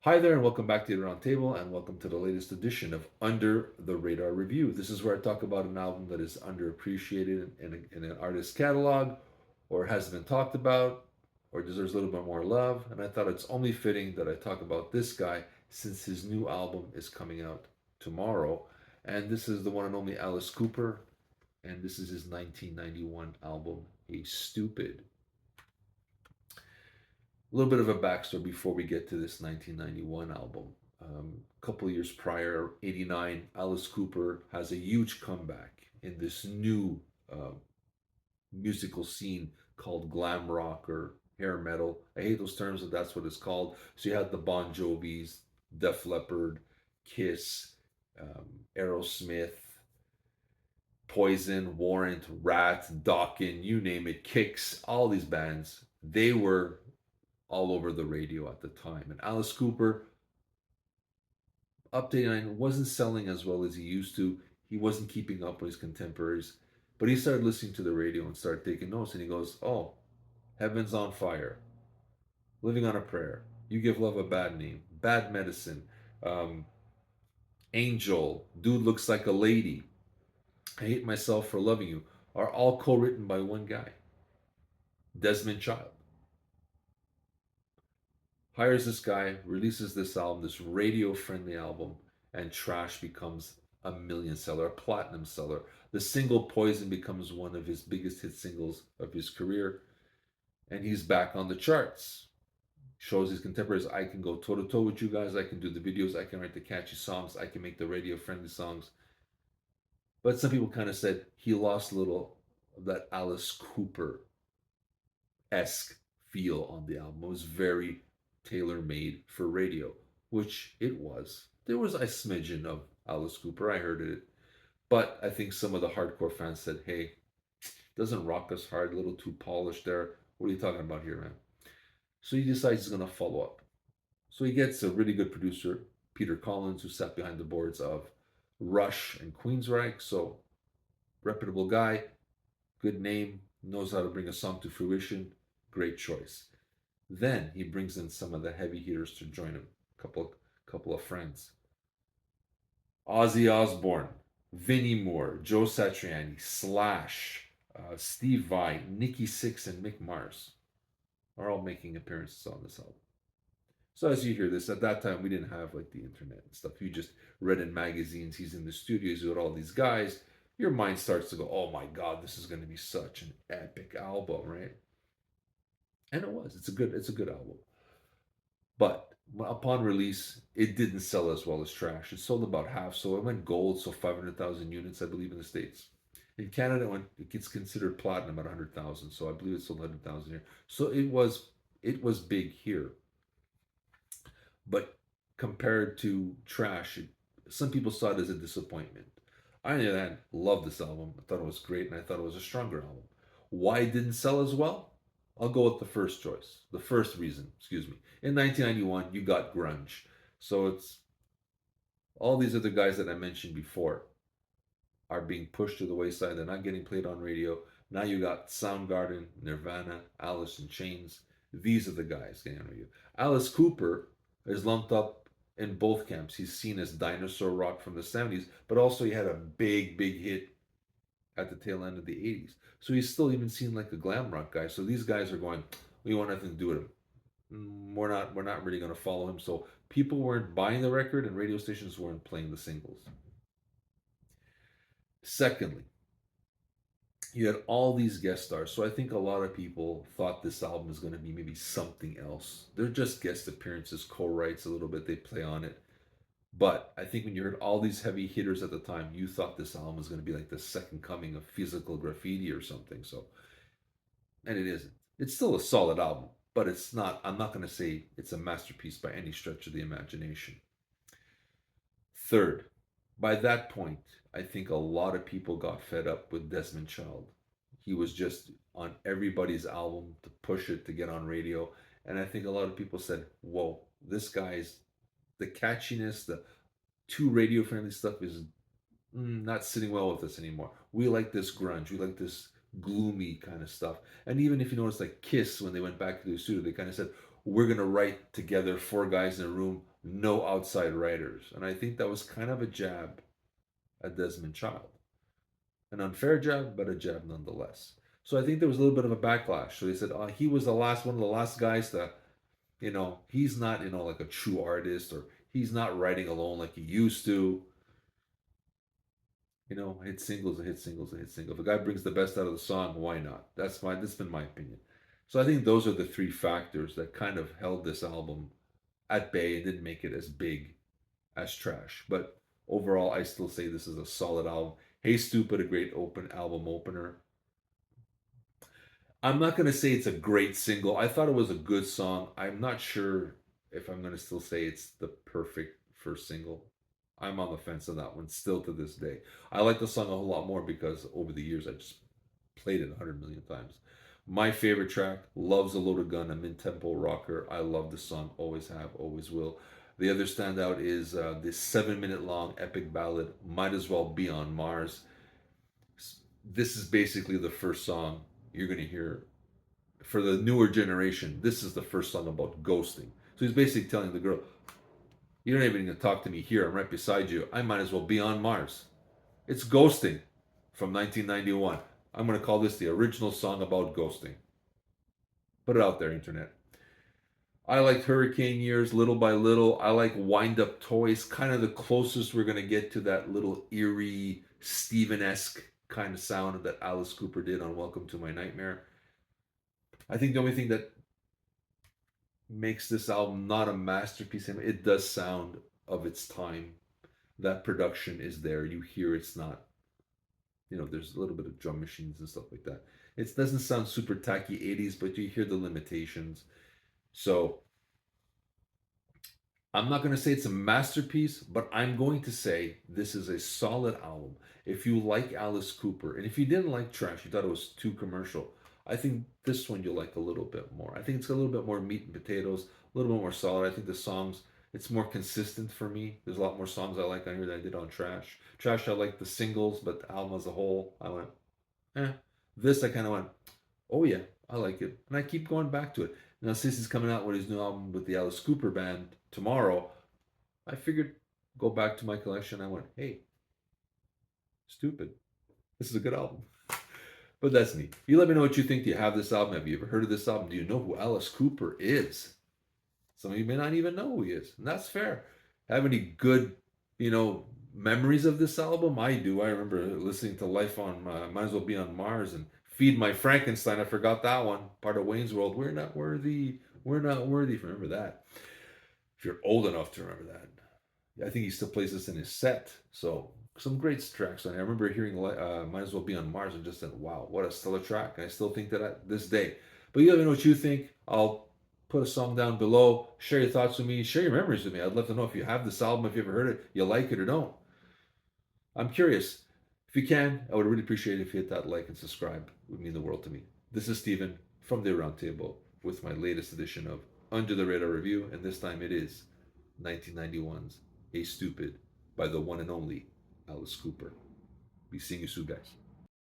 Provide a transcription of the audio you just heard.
Hi there, and welcome back to the Roundtable, and welcome to the latest edition of Under the Radar Review. This is where I talk about an album that is underappreciated in an artist's catalog, or hasn't been talked about, or deserves a little bit more love. And I thought it's only fitting that I talk about this guy since his new album is coming out tomorrow. And this is the one and only Alice Cooper, and this is his 1991 album, A Stoopid. A little bit of a backstory before we get to this 1991 album. A couple of years prior, 89, Alice Cooper has a huge comeback in this new uh, musical scene called glam rock or hair metal. I hate those terms, but that's what it's called. So you had the Bon Jovis, Def Leppard, Kiss, Aerosmith, Poison, Warrant, Rat, Dokken, you name it, Kicks, all these bands. They were all over the radio at the time. And Alice Cooper, up to 89, wasn't selling as well as he used to. He wasn't keeping up with his contemporaries. But he started listening to the radio and started taking notes. And he goes, "Oh, Heaven's on Fire, Living on a Prayer, You Give Love a Bad Name, Bad Medicine, um, Angel, Dude Looks Like a Lady, I Hate Myself for Loving You," are all co written by one guy, Desmond Child. Hires this guy, releases this album, this radio friendly album, and Trash becomes a million seller, a platinum seller. The single Poison becomes one of his biggest hit singles of his career, and he's back on the charts. Shows his contemporaries, I can go toe to toe with you guys, I can do the videos, I can write the catchy songs, I can make the radio friendly songs. But some people kind of said he lost a little of that Alice Cooper esque feel on the album. It was very tailor made for radio, which it was. There was a smidgen of Alice Cooper. I heard it. But I think some of the hardcore fans said, hey, doesn't rock us hard, a little too polished there. What are you talking about here, man? So he decides he's going to follow up. So he gets a really good producer, Peter Collins, who sat behind the boards of Rush and Queensryche. So reputable guy, good name, knows how to bring a song to fruition. Great choice. Then he brings in some of the heavy hitters to join him. Couple of friends. Ozzy Osbourne, Vinnie Moore, Joe Satriani, Slash, Steve Vai, Nikki Sixx, and Mick Mars are all making appearances on this album. So as you hear this, at that time we didn't have like the internet and stuff. You just read in magazines. He's in the studios with all these guys. Your mind starts to go, "Oh my God, this is going to be such an epic album, right?" And it was. It's a good album. But upon release, it didn't sell as well as Trash. It sold about half, so it went gold, so 500,000 units, I believe, in the States. In Canada, it gets considered platinum at 100,000, so I believe it sold 100,000 here. So it was big here, but compared to Trash, some people saw it as a disappointment. I, on the other hand, loved this album. I thought it was great, and I thought it was a stronger album. Why it didn't sell as well? I'll go with the first choice. The first reason, excuse me. In 1991, you got grunge. So it's all these other guys that I mentioned before are being pushed to the wayside. They're not getting played on radio. Now you got Soundgarden, Nirvana, Alice in Chains. These are the guys getting on radio. Alice Cooper is lumped up in both camps. He's seen as dinosaur rock from the 70s, but also he had a big hit at the tail end of the 80s. So he's still even seen like a glam rock guy. So these guys are going, we want nothing to do with him. We're not really going to follow him. So people weren't buying the record and radio stations weren't playing the singles. Secondly, you had all these guest stars. So I think a lot of people thought this album is going to be maybe something else. They're just guest appearances, co-writes a little bit, they play on it. But I think when you heard all these heavy hitters at the time, you thought this album was going to be like the second coming of Physical Graffiti or something. So, and it isn't. It's still a solid album, but it's not. I'm not going to say it's a masterpiece by any stretch of the imagination. Third, by that point, I think a lot of people got fed up with Desmond Child. He was just on everybody's album to push it to get on radio, and I think a lot of people said, "Whoa, this guy's the catchiness, the too radio friendly stuff is not sitting well with us anymore. We like this grunge. We like this gloomy kind of stuff." And even if you notice, like Kiss, when they went back to the studio, they kind of said, "We're gonna write together, four guys in a room. no outside writers. And I think that was kind of a jab at Desmond Child. An unfair jab, but a jab nonetheless. So I think there was a little bit of a backlash. So they said, oh, he was the last one of the last guys to, he's not, like a true artist, or he's not writing alone like he used to. Hit singles and hit singles and hit singles. If a guy brings the best out of the song, why not? That's been my opinion. So I think those are the three factors that kind of held this album at bay and didn't make it as big as Trash. But overall, I still say this is a solid album. Hey Stupid, a great album opener. I'm not gonna say it's a great single. I thought it was a good song. I'm not sure if I'm gonna still say it's the perfect first single. I'm on the fence on that one still to this day. I like the song a whole lot more because over the years I just played it 100 million times. My favorite track, Love's a Loaded Gun, a mid-tempo rocker. I love the song, always have, always will. The other standout is this 7-minute long epic ballad, Might As Well Be on Mars. This is basically the first song you're going to hear for the newer generation. This is the first song about ghosting. So he's basically telling the girl, you don't even need to talk to me here. I'm right beside you. I might as well be on Mars. It's ghosting from 1991. I'm going to call this the original song about ghosting. Put it out there, internet. I liked Hurricane Years, Little by Little. I like Wind Up Toys, kind of the closest we're going to get to that little eerie, Steven-esque kind of sound that Alice Cooper did on Welcome to My Nightmare. I think the only thing that makes this album not a masterpiece, it does sound of its time. That production is there. You hear it's not, there's a little bit of drum machines and stuff like that. It doesn't sound super tacky 80s, but you hear the limitations. So I'm not going to say it's a masterpiece, but I'm going to say this is a solid album. If you like Alice Cooper, and if you didn't like Trash, you thought it was too commercial, I think this one you'll like a little bit more. I think it's got a little bit more meat and potatoes, a little bit more solid. I think the songs, it's more consistent for me. There's a lot more songs I like on here than I did on Trash. Trash, I like the singles, but the album as a whole, I went, eh. This, I kind of went, oh yeah, I like it. And I keep going back to it. Now, since he's coming out with his new album with the Alice Cooper Band tomorrow, I figured go back to my collection. I went, hey, Stoopid. This is a good album. But that's me. You let me know what you think. Do you have this album? Have you ever heard of this album? Do you know who Alice Cooper is? Some of you may not even know who he is, and that's fair. Have any good, memories of this album? I do. I remember listening to Life on Might As Well Be on Mars and Feed My Frankenstein. I forgot that one. Part of Wayne's World. We're not worthy. We're not worthy. Remember that. If you're old enough to remember that. I think he still plays this in his set. So some great tracks on here. I remember hearing Might As Well Be on Mars and just said, wow, what a stellar track. And I still think that at this day. But you let me know what you think. I'll put a song down below. Share your thoughts with me. Share your memories with me. I'd love to know if you have this album, if you ever heard it, you like it or don't. I'm curious. If you can, I would really appreciate it if you hit that like and subscribe. It would mean the world to me. This is Steven from the Aroundtable with my latest edition of Under the Radar Review. And this time it is 1991's Hey Stoopid by the one and only Alice Cooper. Be seeing you soon, guys.